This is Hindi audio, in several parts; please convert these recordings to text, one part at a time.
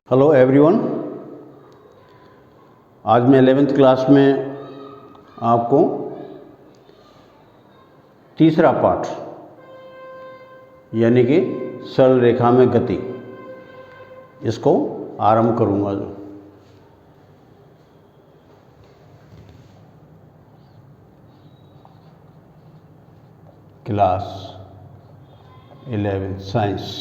Hello everyone. आज मैं 11th क्लास में आपको तीसरा पाठ यानी कि सरल रेखा में गति इसको आरंभ करूंगा। Class 11 science.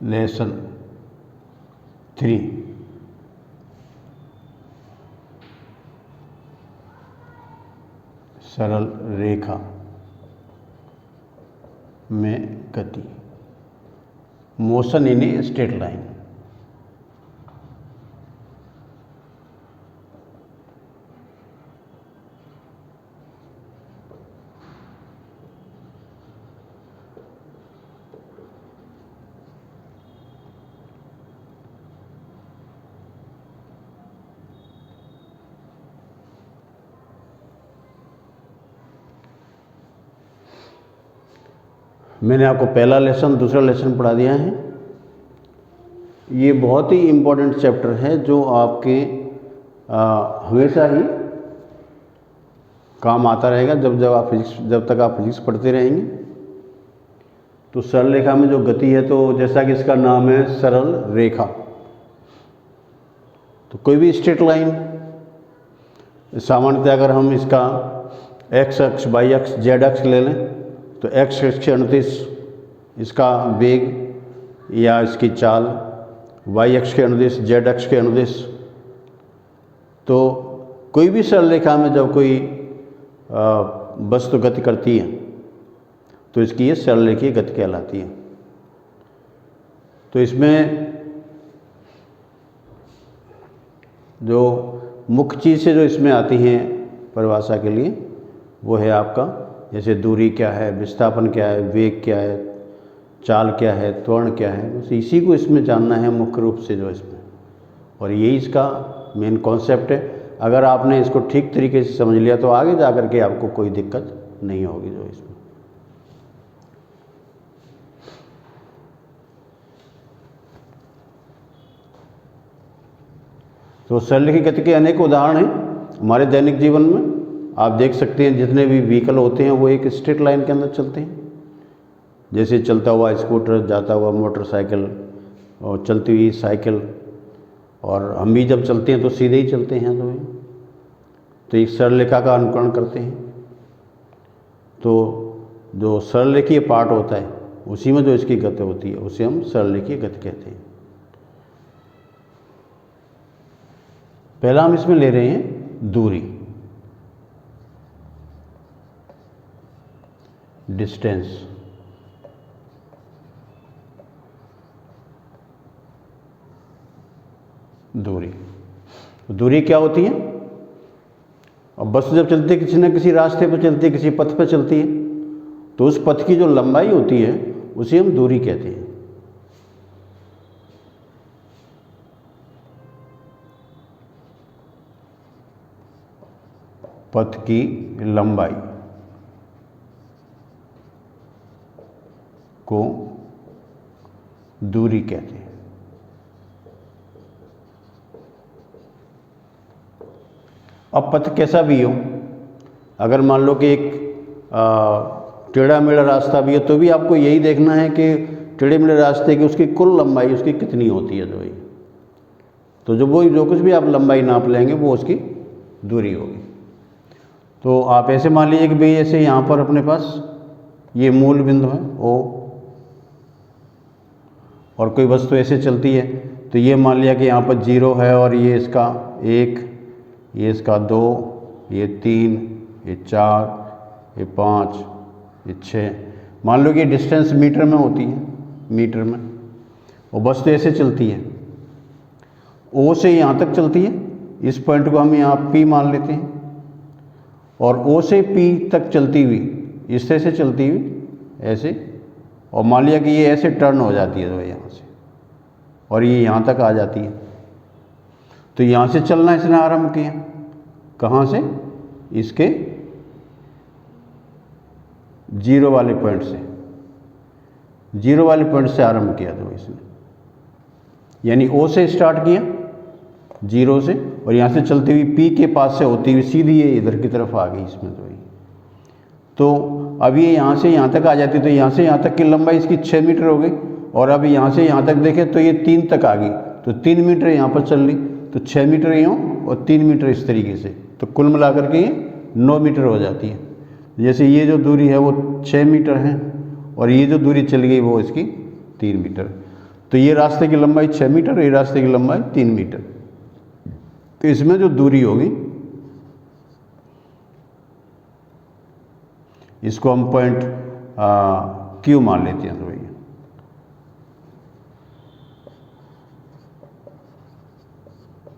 लेसन 3 सरल रेखा में गति, motion in a straight line. मैंने आपको पहला लेसन दूसरा लेसन पढ़ा दिया है। ये बहुत ही इम्पोर्टेंट चैप्टर है जो आपके हमेशा ही काम आता रहेगा जब तक आप फिजिक्स पढ़ते रहेंगे। तो सरल रेखा में जो गति है, तो जैसा कि इसका नाम है सरल रेखा, तो कोई भी स्ट्रेट लाइन सामान्यतः अगर हम इसका एक्स अक्ष, वाई अक्ष, जेड अक्ष ले लें तो एक्स अक्ष के अनुदिश इसका वेग या इसकी चाल, वाई अक्ष के अनुदिश, जेड अक्ष के अनुदिश। तो कोई भी सरल रेखा में जब कोई वस्तु गति करती है तो इसकी ये सरल रेखीय गति कहलाती है। तो इसमें जो मुख्य चीज़ से जो इसमें आती हैं परिभाषा के लिए, वो है आपका जैसे दूरी क्या है, विस्थापन क्या है, वेग क्या है, चाल क्या है, त्वरण क्या है, बस इसी को इसमें जानना है मुख्य रूप से जो इसमें, और यही इसका मेन कॉन्सेप्ट है। अगर आपने इसको ठीक तरीके से समझ लिया तो आगे जा कर के आपको कोई दिक्कत नहीं होगी जो इसमें। तो सरल रेखीय गति के अनेक उदाहरण हैं हमारे दैनिक जीवन में। आप देख सकते हैं जितने भी व्हीकल होते हैं वो एक स्ट्रेट लाइन के अंदर चलते हैं, जैसे चलता हुआ स्कूटर, जाता हुआ मोटरसाइकिल और चलती हुई साइकिल, और हम भी जब चलते हैं तो सीधे ही चलते हैं। तो एक सरल रेखा का अनुकरण करते हैं। तो जो सरल रेखीय पार्ट होता है उसी में जो इसकी गति होती है उसे हम सरल रेखीय गति कहते हैं। पहला हम इसमें ले रहे हैं दूरी, डिस्टेंस। दूरी क्या होती है? अब बस जब चलती है किसी न किसी रास्ते पर चलती है, किसी पथ पर चलती है, तो उस पथ की जो लंबाई होती है उसे हम दूरी कहते हैं। पथ की लंबाई को दूरी कहते हैं। अब पथ कैसा भी हो, अगर मान लो कि एक टेढ़ा मेढ़ा रास्ता भी है तो भी आपको यही देखना है कि टेढ़े मेढ़े रास्ते की उसकी कुल लंबाई उसकी कितनी होती है जो ये। तो जो कुछ भी आप लंबाई नाप लेंगे वो उसकी दूरी होगी। तो आप ऐसे मान लीजिए कि भाई ऐसे यहाँ पर अपने पास ये मूल बिंदु है ओ, और कोई वस्तु ऐसे चलती है तो ये मान लिया कि यहाँ पर 0 है और ये इसका 1, ये इसका 2, ये 3, ये 4, ये 5, ये 6। मान लो कि डिस्टेंस मीटर में होती है, मीटर में, और वस्तु ऐसे चलती है ओ से यहाँ तक चलती है। इस पॉइंट को हम यहाँ P मान लेते हैं, और O से P तक चलती हुई इस तरह से चलती हुई ऐसे, और मान लिया कि ये ऐसे टर्न हो जाती है तो यहाँ से, और ये यहाँ तक आ जाती है। तो यहाँ से चलना इसने आरंभ किया, कहाँ से? इसके जीरो वाले पॉइंट से, जीरो वाले पॉइंट से आरंभ किया था इसने, यानी ओ से स्टार्ट किया जीरो से, और यहाँ से चलती हुई पी के पास से होती हुई सीधी ये इधर की तरफ आ गई इसमें। तो अब ये यहाँ से यहाँ तक आ जाती, तो यहाँ से यहाँ तक की लंबाई इसकी 6 मीटर हो गई, और अब यहाँ से यहाँ तक देखें तो ये 3 तक आ गई, तो 3 मीटर यहाँ पर चल रही, तो 6 मीटर यूँ और 3 मीटर इस तरीके से, तो कुल मिलाकर के ये 9 मीटर हो जाती है। जैसे ये जो दूरी है वो 6 मीटर है, और ये जो दूरी चली गई वो इसकी 3 मीटर, तो ये रास्ते की लंबाई 6 मीटर और ये रास्ते की लंबाई 3 मीटर। तो इसमें जो दूरी होगी इसको हम पॉइंट क्यू मान लेते हैं। तो भैया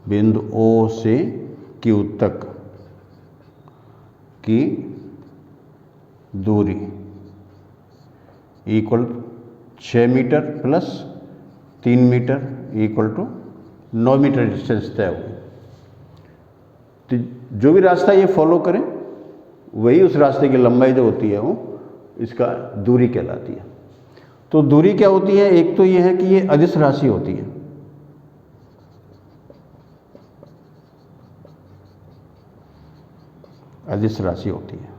बिंदु ओ से क्यू तक की दूरी equal 6 metre plus 3 metre equal to 9 metre distance तय होगी। तो जो भी रास्ता ये फॉलो करें वही उस रास्ते की लंबाई जो होती है वो इसका दूरी कहलाती है। तो दूरी क्या होती है, एक तो ये है कि ये अदिश राशि होती है, अदिश राशि होती है,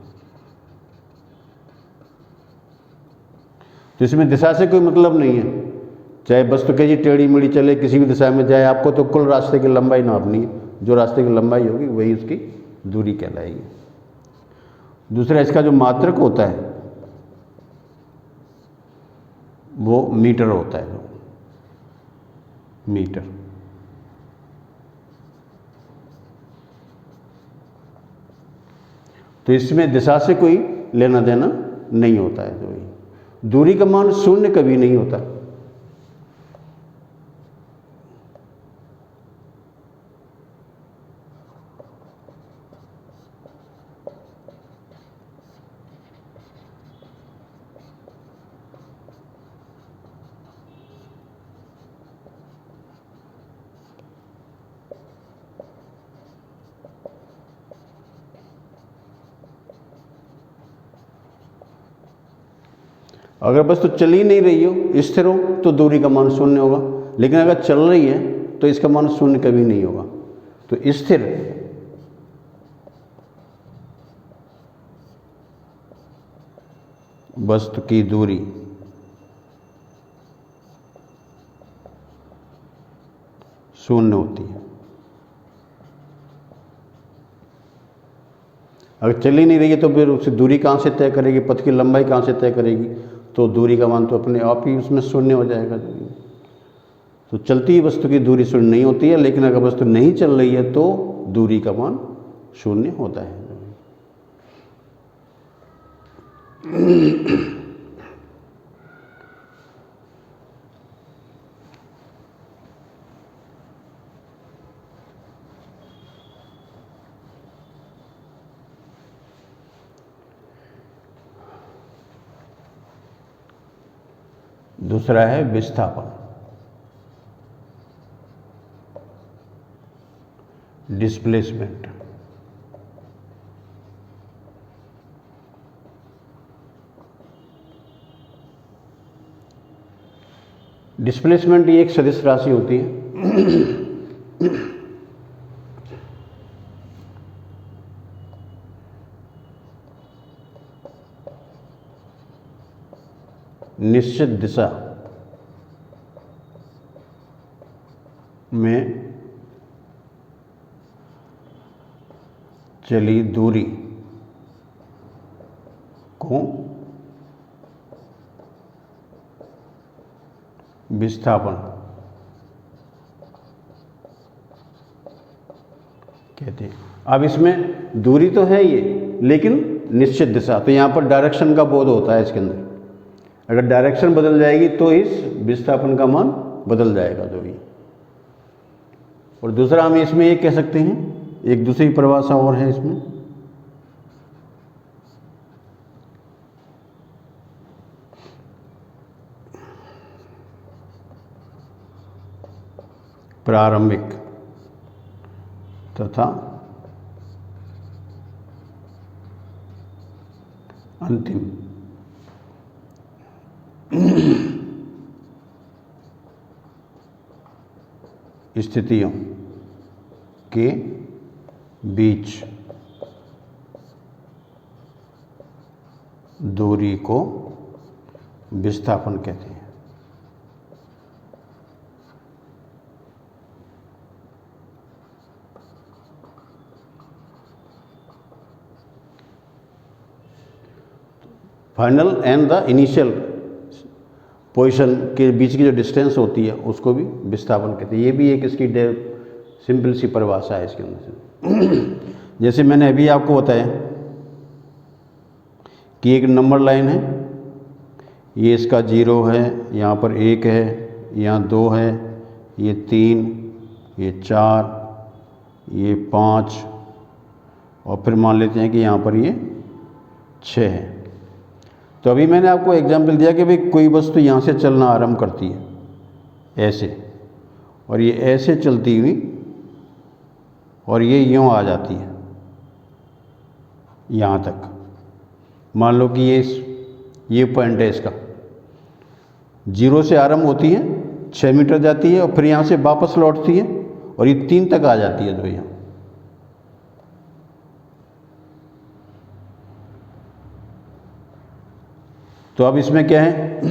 तो इसमें दिशा से कोई मतलब नहीं है, चाहे वस्तु कहीं टेढ़ी मेढ़ी चले किसी भी दिशा में जाए, आपको तो कुल रास्ते की लंबाई नापनी है, जो रास्ते की लंबाई होगी वही उसकी दूरी कहलाएगी। दूसरा इसका जो मात्रक होता है वो मीटर होता है, मीटर। तो इसमें दिशा से कोई लेना देना नहीं होता है। तो दूरी का मान शून्य कभी नहीं होता। अगर वस्तु तो चल ही नहीं रही हो, स्थिर हो, तो दूरी का मान शून्य होगा, लेकिन अगर चल रही है तो इसका मान शून्य कभी नहीं होगा। तो स्थिर वस्तु की दूरी शून्य होती है। अगर चल ही नहीं रही है तो फिर उसकी दूरी कहाँ से तय करेगी, पथ की लंबाई कहाँ से तय करेगी, तो दूरी का मान तो अपने आप ही उसमें शून्य हो जाएगा। तो चलती हुई वस्तु की दूरी शून्य नहीं होती है, लेकिन अगर वस्तु नहीं चल रही है तो दूरी का मान शून्य होता है। दूसरा है विस्थापन, डिस्प्लेसमेंट। डिस्प्लेसमेंट ये एक सदिश राशि होती है। निश्चित दिशा में चली दूरी को विस्थापन कहते हैं। अब इसमें दूरी तो है ये, लेकिन निश्चित दिशा, तो यहाँ पर डायरेक्शन का बोध होता है इसके अंदर। अगर डायरेक्शन बदल जाएगी तो इस विस्थापन का मान बदल जाएगा जो भी। और दूसरा हम इसमें ये कह सकते हैं, एक दूसरी परिभाषा और है इसमें, प्रारंभिक तथा अंतिम स्थितियों के बीच दूरी को विस्थापन कहते हैं। Final and the initial position के बीच की जो डिस्टेंस होती है उसको भी विस्थापन कहते हैं। ये भी एक इसकी सिंपल सी परिभाषा है इसके अंदर से। जैसे मैंने अभी आपको बताया कि एक नंबर लाइन है, ये इसका 0 है, यहाँ पर 1 है, यहाँ 2 है, ये 3, ये 4, ये 5 और फिर मान लेते हैं कि यहाँ पर ये 6 है। तो अभी मैंने आपको एग्जाम्पल दिया कि भाई कोई वस्तु यहाँ से चलना आरंभ करती है ऐसे, और ये ऐसे चलती हुई और ये यूँ आ जाती है यहाँ तक। मान लो कि ये पॉइंट है इसका, 0 से आरंभ होती है, 6 मीटर जाती है और फिर यहाँ से वापस लौटती है और ये 3 तक आ जाती है। जो यहाँ तो अब इसमें क्या है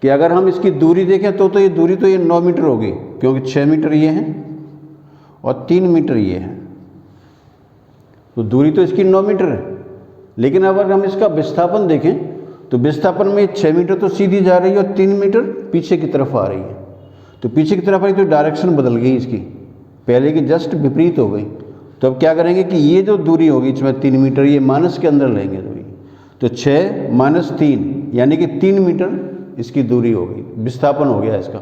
कि अगर हम इसकी दूरी देखें तो ये दूरी तो ये 9 मीटर होगी, क्योंकि 6 मीटर ये है और 3 मीटर ये है, तो दूरी तो इसकी 9 मीटर है। लेकिन अगर हम इसका विस्थापन देखें तो विस्थापन में 6 मीटर तो सीधी जा रही है और 3 मीटर पीछे की तरफ आ रही है। तो पीछे की तरफ आई तो डायरेक्शन बदल गई इसकी, पहले की जस्ट विपरीत हो गई। तो अब क्या करेंगे कि ये जो दूरी होगी इसमें 3 मीटर, ये माइनस के अंदर लेंगे दूरी, तो 6 माइनस 3 यानी कि 3 मीटर इसकी दूरी हो गई, विस्थापन हो गया इसका।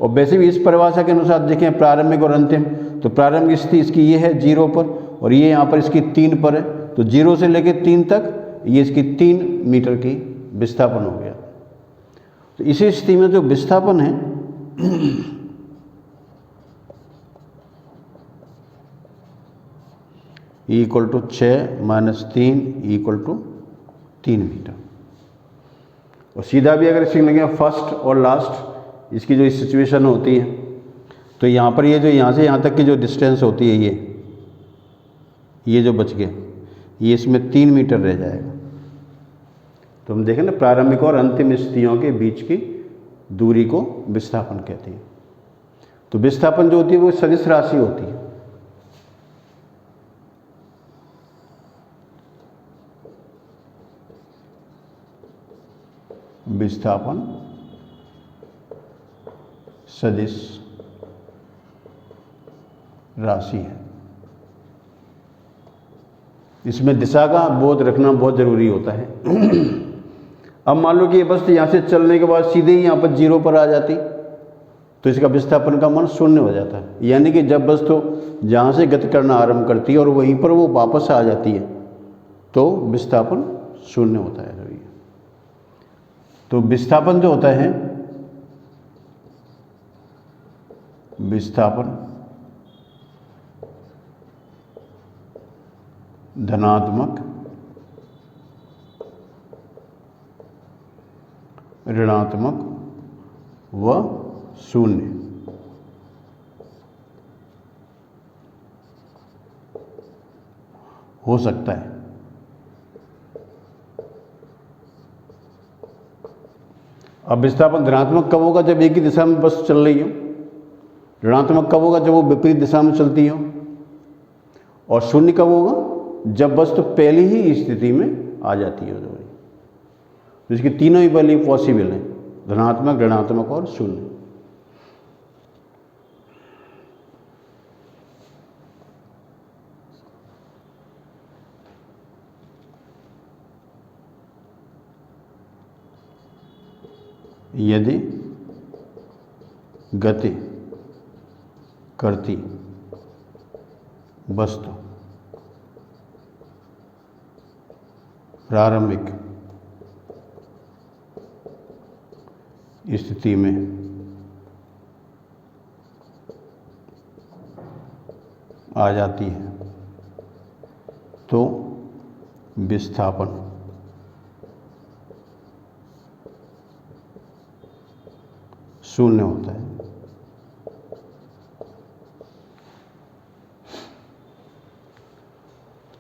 और वैसे भी इस परिभाषा के अनुसार देखें प्रारंभिक और अंतिम, तो प्रारंभिक स्थिति इसकी ये है 0 पर और ये यहाँ पर इसकी 3 पर है, तो 0 से लेकर 3 तक ये इसकी 3 मीटर की विस्थापन हो गया। तो इसी स्थिति में जो विस्थापन है equal to 6 minus 3 equal to 3 metre. और सीधा भी अगर सीख लेंगे फर्स्ट और लास्ट इसकी जो सिचुएशन होती है, तो यहाँ पर ये जो यहाँ से यहाँ तक की जो डिस्टेंस होती है ये जो बच गया, ये इसमें 3 मीटर रह जाएगा। तो हम देखें ना प्रारंभिक और अंतिम स्थितियों के बीच की दूरी को विस्थापन कहते हैं। तो विस्थापन जो होती है वो सदिश राशि होती है। विस्थापन सदिश राशि है। इसमें दिशा का बोध रखना बहुत ज़रूरी होता है। अब मान लो कि ये वस्तु यहाँ से चलने के बाद सीधे ही यहाँ पर 0 पर आ जाती, तो इसका विस्थापन का मान 0 हो जाता है। यानी कि जब वस्तु जहाँ से गति करना आरंभ करती है और वहीं पर वो वापस आ जाती है तो विस्थापन 0 होता है। तो विस्थापन जो होता है, विस्थापन धनात्मक, ऋणात्मक व 0 हो सकता है। अब विस्थापन धनात्मक कब होगा? जब एक ही दिशा में वस्तु चल रही हो। ऋणात्मक कब होगा? जब वो विपरीत दिशा में चलती हो। और 0 कब होगा? जब वस्तु पहली ही स्थिति में आ जाती है। तो इसकी तीनों ही वैल्यू पॉसिबल है, धनात्मक, ऋणात्मक और 0। यदि गति करती वस्तु प्रारंभिक स्थिति में आ जाती है तो विस्थापन शून्य होता है।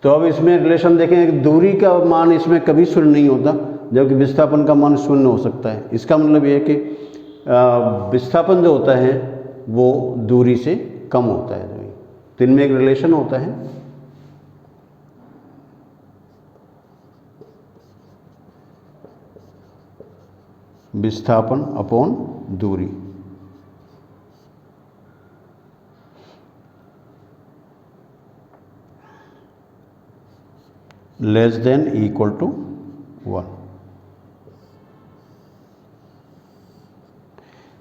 तो अब इसमें रिलेशन देखें कि दूरी का मान इसमें कभी शून्य नहीं होता, जबकि विस्थापन का मान शून्य हो सकता है। इसका मतलब ये है कि विस्थापन जो होता है वो दूरी से कम होता है। तो इनमें एक रिलेशन होता है। विस्थापन अपॉन दूरी। Less than equal to 1।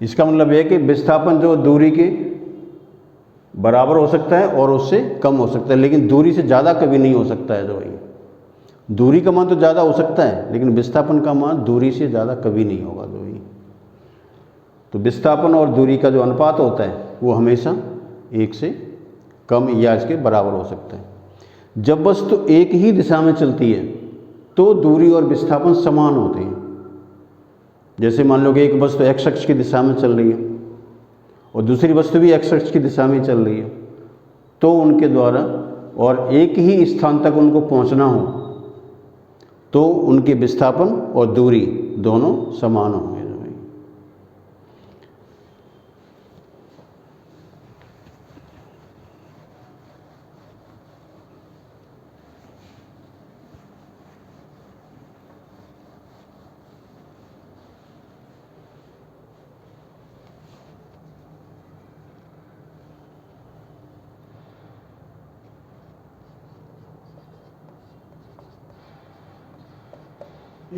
इसका मतलब यह है कि विस्थापन जो दूरी के बराबर हो सकता है और उससे कम हो सकता है, लेकिन दूरी से ज़्यादा कभी नहीं हो सकता है। जो भाई दूरी का मान तो ज़्यादा हो सकता है, लेकिन विस्थापन का मान दूरी से ज़्यादा कभी नहीं होगा। जो भाई तो विस्थापन और दूरी का जो अनुपात होता है वो हमेशा 1 से कम या इसके बराबर हो सकता है। जब वस्तु एक ही दिशा में चलती है तो दूरी और विस्थापन समान होते हैं। जैसे मान लो कि एक वस्तु x अक्ष की दिशा में चल रही है और दूसरी वस्तु भी x अक्ष की दिशा में चल रही है, तो उनके द्वारा और एक ही स्थान तक उनको पहुंचना हो तो उनके विस्थापन और दूरी दोनों समान होंगे।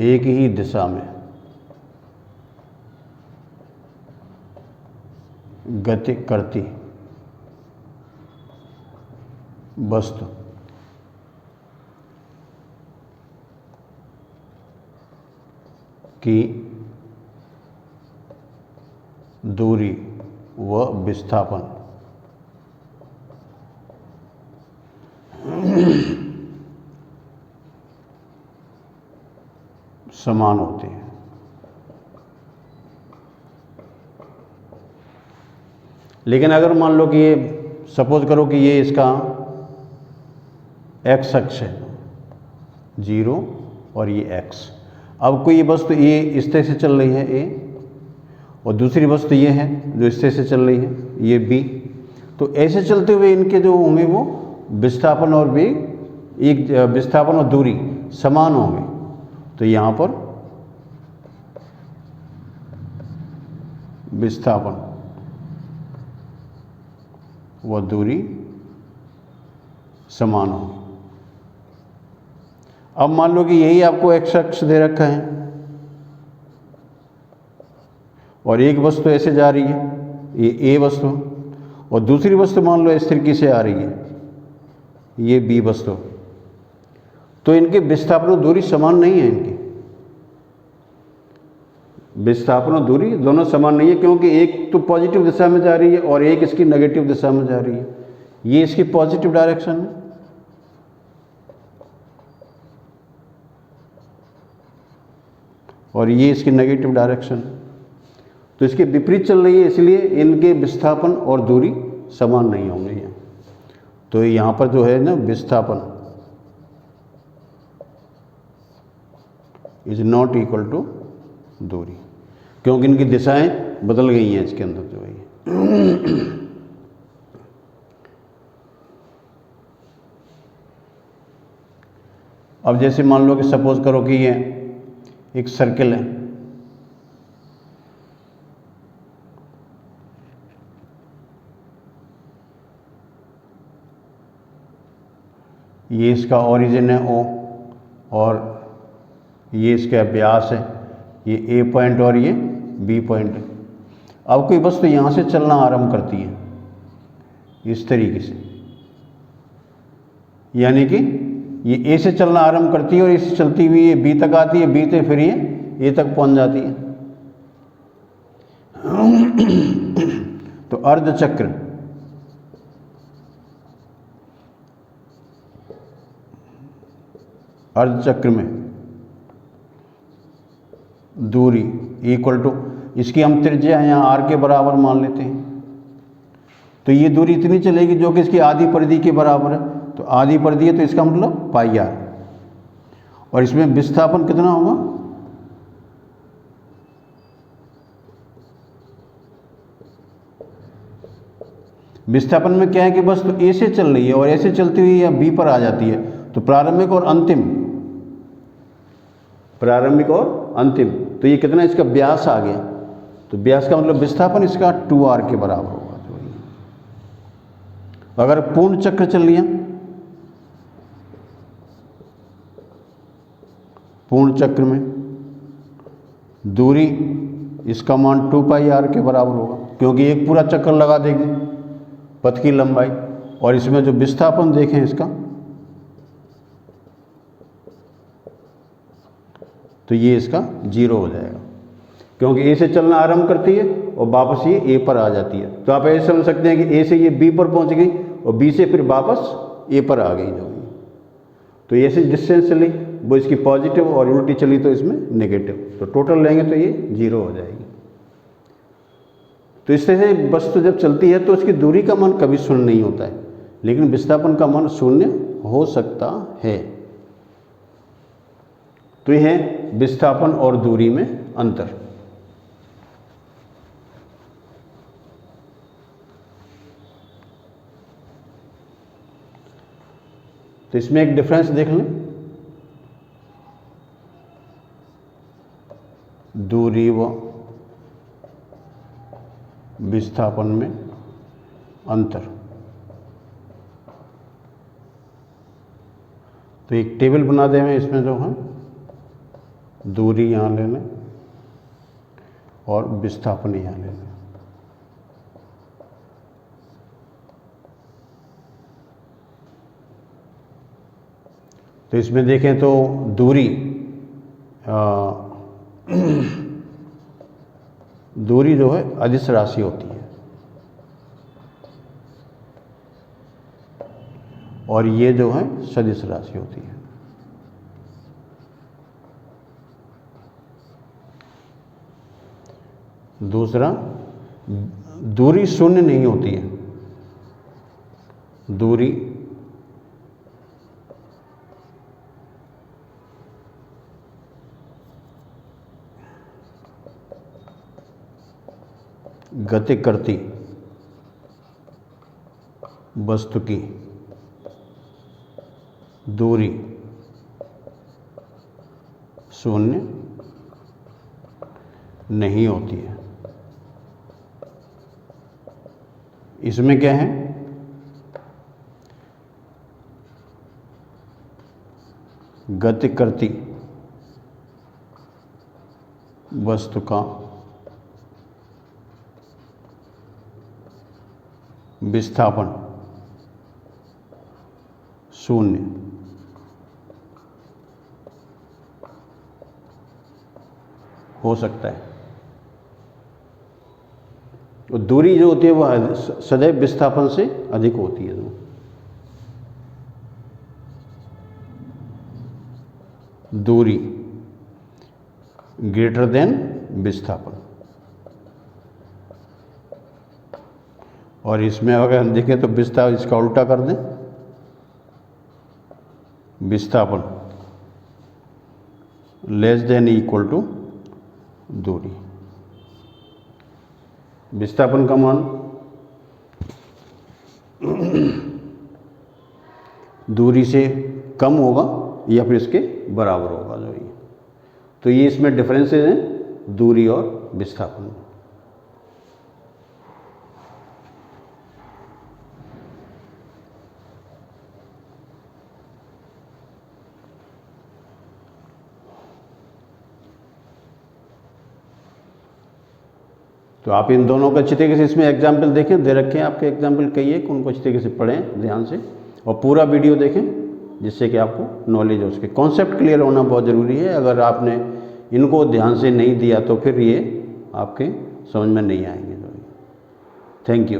एक ही दिशा में गति करती वस्तु की दूरी व विस्थापन समान होते हैं। लेकिन अगर मान लो कि ये सपोज करो कि ये इसका x अक्ष है 0 और ये x। अब कोई वस्तु ये इस तरह से चल रही है a और दूसरी वस्तु ये है जो इस तरह से चल रही है ये b। तो ऐसे चलते हुए इनके जो होंगे वो विस्थापन और वेग एक विस्थापन और दूरी समान होंगे। तो यहाँ पर विस्थापन व दूरी समान हो। अब मान लो कि यही आपको x अक्ष दे रखा है और एक वस्तु ऐसे जा रही है ये a वस्तु और दूसरी वस्तु मान लो इस तरीके से आ रही है ये b वस्तु। तो इनके विस्थापन और दूरी समान नहीं है। इनकी विस्थापन और दूरी दोनों समान नहीं है, क्योंकि एक तो पॉजिटिव दिशा में जा रही है और एक इसकी नेगेटिव दिशा में जा रही है। ये इसकी पॉजिटिव डायरेक्शन है और ये इसकी नेगेटिव डायरेक्शन है। तो इसके विपरीत चल रही है, इसलिए इनके विस्थापन और दूरी समान नहीं होंगे। तो यहाँ पर जो है ना विस्थापन इज नॉट इक्वल टू दूरी, क्योंकि इनकी दिशाएं बदल गई हैं इसके अंदर जो है। अब जैसे मान लो कि सपोज करो कि ये एक सर्किल है, ये इसका ओरिजिन है O और ये इसका व्यास है, ये A पॉइंट और ये B पॉइंट है। अब कोई वस्तु यहाँ से चलना आरंभ करती है इस तरीके से, यानी कि ये A से चलना आरंभ करती है और इससे चलती हुई ये B तक आती है, B से फिर ये A तक पहुँच जाती है। तो अर्धचक्र में दूरी इक्वल टू, इसकी हम त्रिज्या यहाँ r के बराबर मान लेते हैं। तो ये दूरी इतनी चलेगी जो कि इसकी आधी परिधि के बराबर है। तो आधी पर दिए तो इसका मतलब पाई आर, और इसमें विस्थापन कितना होगा, विस्थापन में क्या है कि बस तो ए से चल रही है और ऐसे चलती हुई या बी पर आ जाती है, तो प्रारंभिक और अंतिम, प्रारंभिक और अंतिम, तो ये कितना इसका व्यास आ गया, तो व्यास का मतलब विस्थापन इसका 2r के बराबर होगा। अगर पूर्ण चक्र चल लिया, पूर्ण चक्र में दूरी इसका मान 2πr के बराबर होगा, क्योंकि एक पूरा चक्कर लगा देगी पथ की लंबाई, और इसमें जो विस्थापन देखें इसका, तो ये इसका 0 हो जाएगा, क्योंकि ए से चलना आरंभ करती है और वापस ये ए पर आ जाती है। तो आप ऐसे समझ सकते हैं कि ए से ये बी पर पहुंच गई और बी से फिर वापस ए पर आ गई जो, तो ऐसे डिस्टेंस चली वो इसकी पॉजिटिव और उल्टी चली तो इसमें नेगेटिव, तो टोटल लेंगे तो ये 0 हो जाएगी। तो इस तरह से वस्तु जब चलती है तो उसकी दूरी का मान कभी शून्य नहीं होता है, लेकिन विस्थापन का मान शून्य हो सकता है। तो यह है विस्थापन और दूरी में अंतर। तो इसमें एक डिफरेंस देख लें, दूरी व विस्थापन में अंतर। तो एक टेबल बना दें हमें, इसमें जो है दूरी यहाँ ले लें और विस्थापन यहाँ ले लें। तो इसमें देखें तो दूरी दूरी जो है अदिश राशि होती है और ये जो है सदिश राशि होती है। दूसरा, दूरी शून्य नहीं होती है, दूरी गति करती वस्तु की दूरी शून्य नहीं होती है। इसमें क्या है, गति करती वस्तु का विस्थापन शून्य हो सकता है। और दूरी जो होती है वह सदैव विस्थापन से अधिक होती है। दूरी ग्रेटर देन विस्थापन। और इसमें अगर हम देखें तो विस्थापन, इसका उल्टा कर दें, विस्थापन लेस देन इक्वल टू दूरी। विस्थापन का मान दूरी से कम होगा या फिर इसके बराबर होगा जो ये। तो ये इसमें डिफरेंसेस हैं दूरी और विस्थापन में। तो आप इन दोनों का अच्छी तरीके से इसमें एग्जाम्पल देखें, दे रखे हैं आपके एग्जाम्पल कई एक, उनको अच्छी तरीके से पढ़ें ध्यान से और पूरा वीडियो देखें, जिससे कि आपको नॉलेज हो, उसके कॉन्सेप्ट क्लियर होना बहुत ज़रूरी है। अगर आपने इनको ध्यान से नहीं दिया तो फिर ये आपके समझ में नहीं आएंगे। Thank you.